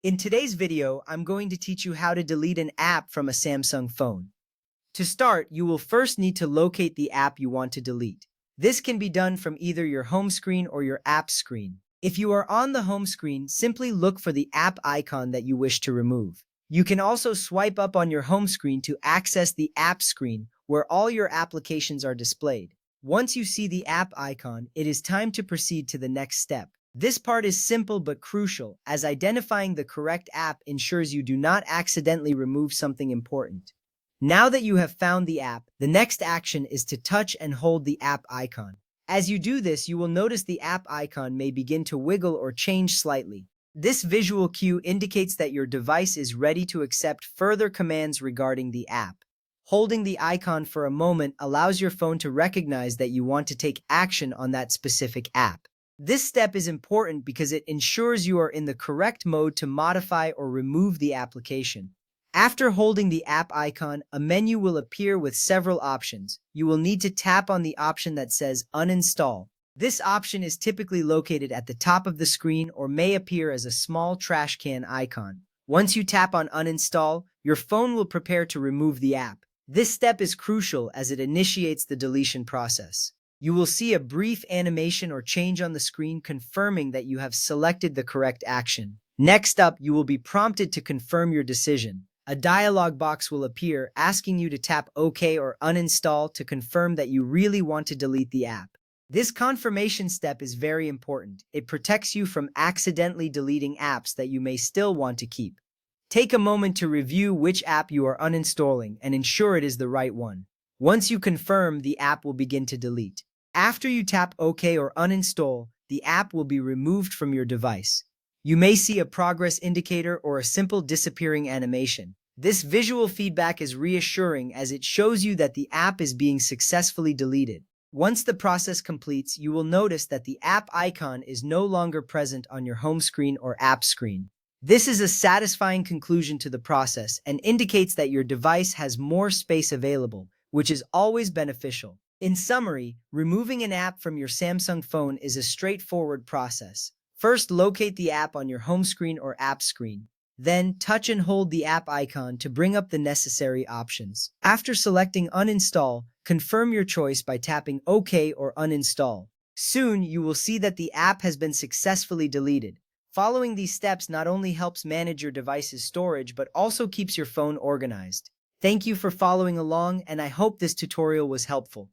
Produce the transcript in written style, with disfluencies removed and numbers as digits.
In today's video, I'm going to teach you how to delete an app from a Samsung phone. To start, you will first need to locate the app you want to delete. This can be done from either your home screen or your app screen. If you are on the home screen, simply look for the app icon that you wish to remove. You can also swipe up on your home screen to access the app screen, where all your applications are displayed. Once you see the app icon, it is time to proceed to the next step. This part is simple but crucial, as identifying the correct app ensures you do not accidentally remove something important. Now that you have found the app, the next action is to touch and hold the app icon. As you do this, you will notice the app icon may begin to wiggle or change slightly. This visual cue indicates that your device is ready to accept further commands regarding the app. Holding the icon for a moment allows your phone to recognize that you want to take action on that specific app. This step is important because it ensures you are in the correct mode to modify or remove the application. After holding the app icon, a menu will appear with several options. You will need to tap on the option that says Uninstall. This option is typically located at the top of the screen or may appear as a small trash can icon. Once you tap on Uninstall, your phone will prepare to remove the app. This step is crucial as it initiates the deletion process. You will see a brief animation or change on the screen confirming that you have selected the correct action. Next up, you will be prompted to confirm your decision. A dialog box will appear asking you to tap OK or Uninstall to confirm that you really want to delete the app. This confirmation step is very important. It protects you from accidentally deleting apps that you may still want to keep. Take a moment to review which app you are uninstalling and ensure it is the right one. Once you confirm, the app will begin to delete. After you tap OK or Uninstall, the app will be removed from your device. You may see a progress indicator or a simple disappearing animation. This visual feedback is reassuring as it shows you that the app is being successfully deleted. Once the process completes, you will notice that the app icon is no longer present on your home screen or app screen. This is a satisfying conclusion to the process and indicates that your device has more space available, which is always beneficial. In summary, removing an app from your Samsung phone is a straightforward process. First, locate the app on your home screen or app screen. Then, touch and hold the app icon to bring up the necessary options. After selecting Uninstall, confirm your choice by tapping OK or Uninstall. Soon, you will see that the app has been successfully deleted. Following these steps not only helps manage your device's storage, but also keeps your phone organized. Thank you for following along, and I hope this tutorial was helpful.